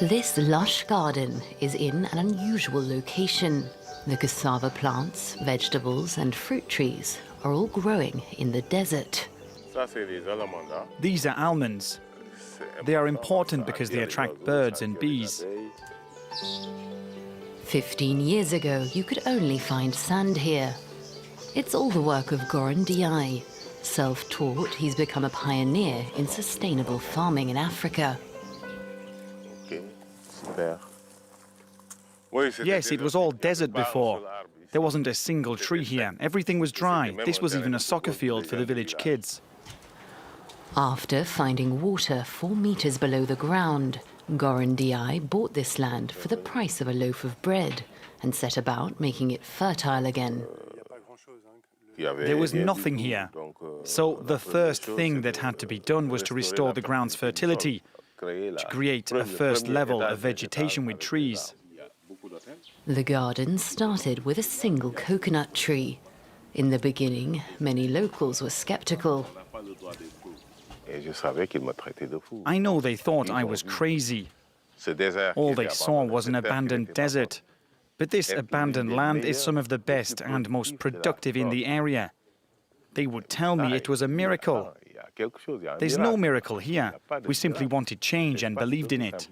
This lush garden is in an unusual location. The cassava plants, vegetables and fruit trees are all growing in the desert. These are almonds. They are important because they attract birds and bees. 15 years ago, you could only find sand here. It's all the work of Goran Diai. Self-taught, he's become a pioneer in sustainable farming in Africa. Yes, it was all desert before. There wasn't a single tree here. Everything was dry. This was even a soccer field for the village kids. After finding water 4 meters below the ground, Goran Diai bought this land for the price of a loaf of bread and set about making it fertile again. There was nothing here. So the first thing that had to be done was to restore the ground's fertility, to create a first level of vegetation with trees. The garden started with a single coconut tree. In the beginning, many locals were skeptical. I know they thought I was crazy. All they saw was an abandoned desert. But this abandoned land is some of the best and most productive in the area. They would tell me it was a miracle. There's no miracle here. We simply wanted change and believed in it.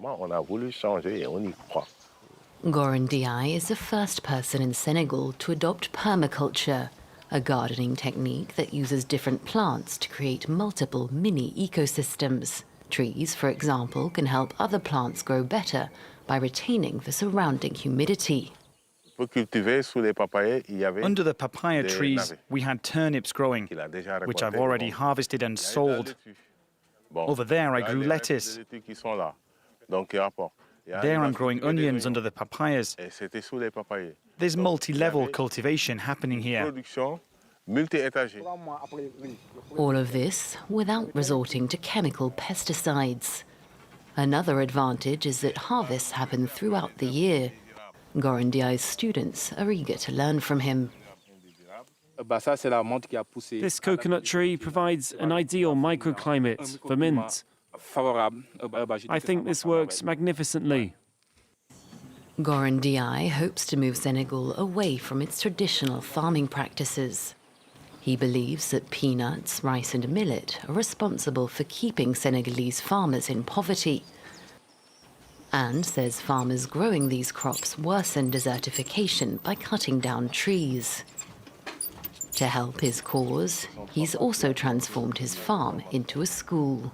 Goran Diai is the first person in Senegal to adopt permaculture, a gardening technique that uses different plants to create multiple mini ecosystems. Trees, for example, can help other plants grow better by retaining the surrounding humidity. Under the papaya trees, we had turnips growing, which I've already harvested and sold. Over there, I grew lettuce. There I'm growing onions under the papayas. There's multi-level cultivation happening here. All of this without resorting to chemical pesticides. Another advantage is that harvests happen throughout the year. Goran Diai's students are eager to learn from him. This coconut tree provides an ideal microclimate for mint. I think this works magnificently. Goran Diai hopes to move Senegal away from its traditional farming practices. He believes that peanuts, rice and millet are responsible for keeping Senegalese farmers in poverty, and says farmers growing these crops worsen desertification by cutting down trees. To help his cause, he's also transformed his farm into a school.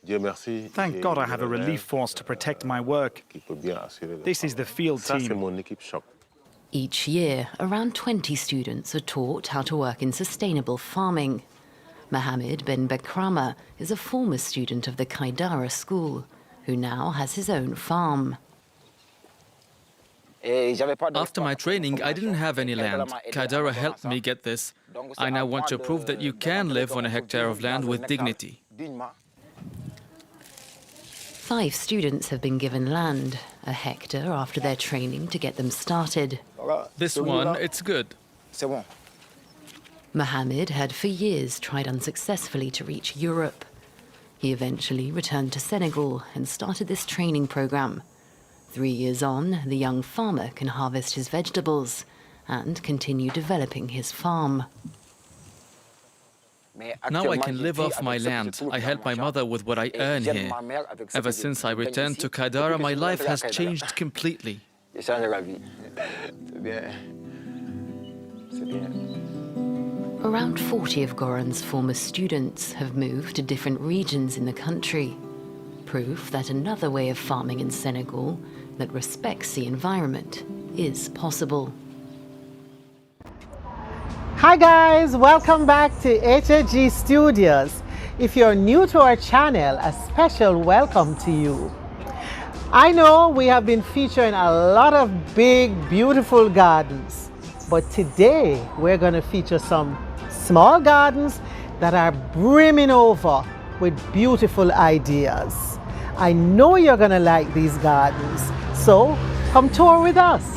Thank God I have a relief force to protect my work. This is the field team. Each year, around 20 students are taught how to work in sustainable farming. Mohammed Ben Bekrama is a former student of the Kaidara school, who now has his own farm. After my training, I didn't have any land. Kaidara helped me get this. I now want to prove that you can live on a hectare of land with dignity. 5 students have been given land, a hectare after their training to get them started. This one, it's good. Mohammed had for years tried unsuccessfully to reach Europe. He eventually returned to Senegal and started this training program. 3 years on, the young farmer can harvest his vegetables and continue developing his farm. Now I can live off my land. I help my mother with what I earn here. Ever since I returned to Kaidara, my life has changed completely. Around 40 of Goran's former students have moved to different regions in the country. Proof that another way of farming in Senegal that respects the environment is possible. Hi guys, welcome back to HAG Studios. If you're new to our channel, a special welcome to you. I know we have been featuring a lot of big, beautiful gardens, but today we're going to feature some small gardens that are brimming over with beautiful ideas. I know you're going to like these gardens, so come tour with us.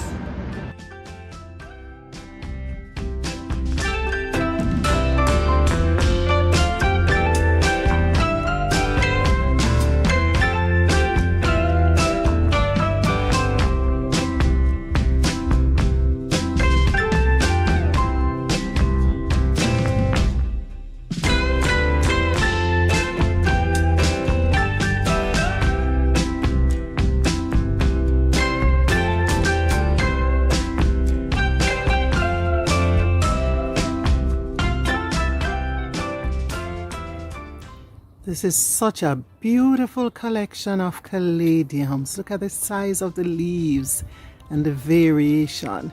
This is such a beautiful collection of caladiums. Look at the size of the leaves and the variation.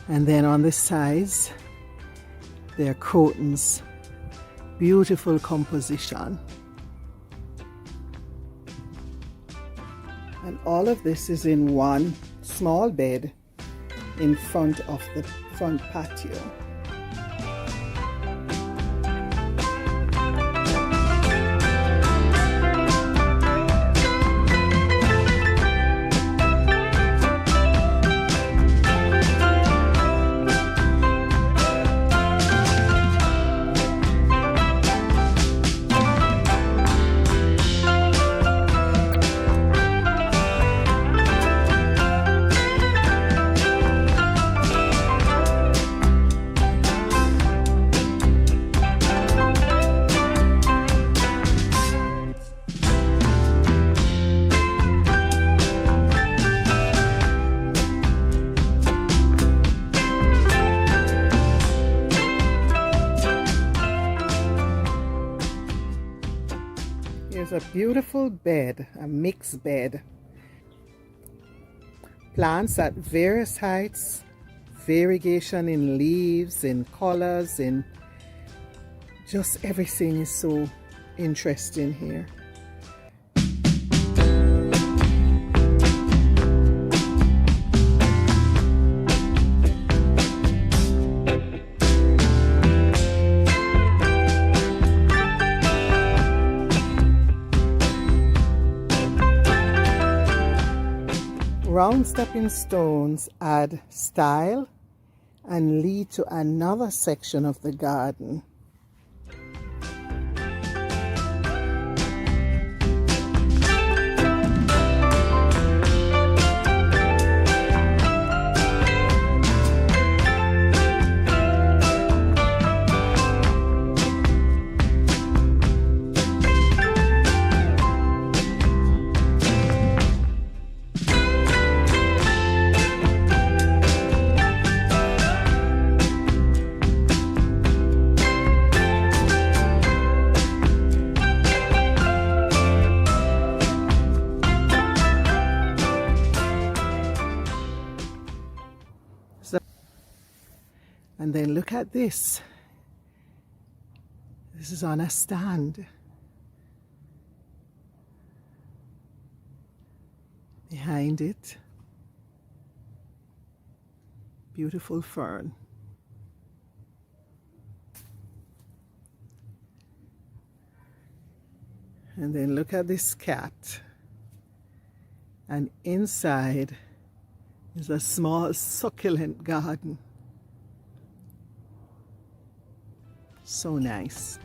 And then on the sides, there are crotons. Beautiful composition. And all of this is in one small bed in front of the front patio. Here's a beautiful bed, a mixed bed. Plants at various heights, variegation in leaves, in colors, in just everything is so interesting here. Round stepping stones add style and lead to another section of the garden. And then look at this. This is on a stand. Behind it, beautiful fern. And then look at this cat. And inside is a small succulent garden. So nice.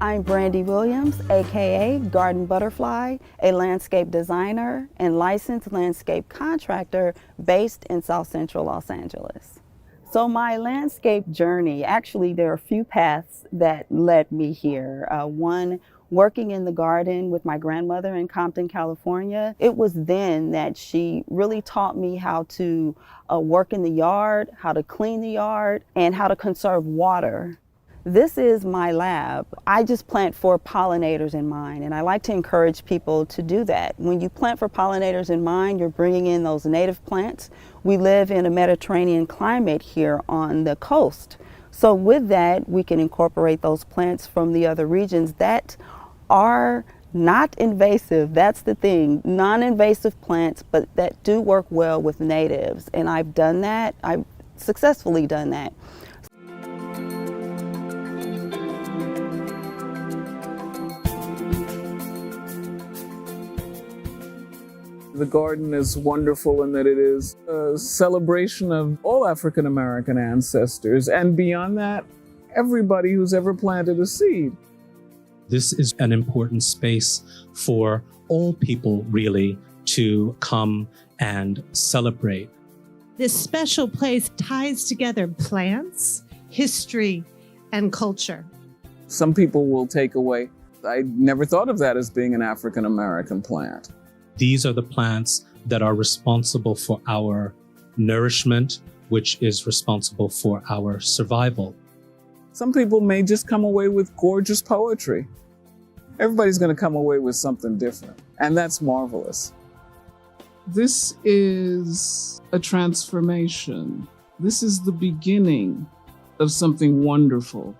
I'm Brandy Williams, aka Garden Butterfly, a landscape designer and licensed landscape contractor based in South Central Los Angeles. So my landscape journey, actually there are a few paths that led me here. One, working in the garden with my grandmother in Compton, California. It was then that she really taught me how to work in the yard, how to clean the yard, and how to conserve water. This is my lab. I just plant for pollinators in mind, and I like to encourage people to do that. When you plant for pollinators in mind, you're bringing in those native plants. We live in a Mediterranean climate here on the coast. So with that, we can incorporate those plants from the other regions that are not invasive. That's the thing, non-invasive plants, but that do work well with natives. And I've done that, I've successfully done that. The garden is wonderful in that it is a celebration of all African American ancestors, and beyond that, everybody who's ever planted a seed. This is an important space for all people, really, to come and celebrate. This special place ties together plants, history, and culture. Some people will take away, I never thought of that as being an African American plant. These are the plants that are responsible for our nourishment, which is responsible for our survival. Some people may just come away with gorgeous poetry. Everybody's going to come away with something different, and that's marvelous. This is a transformation. This is the beginning of something wonderful.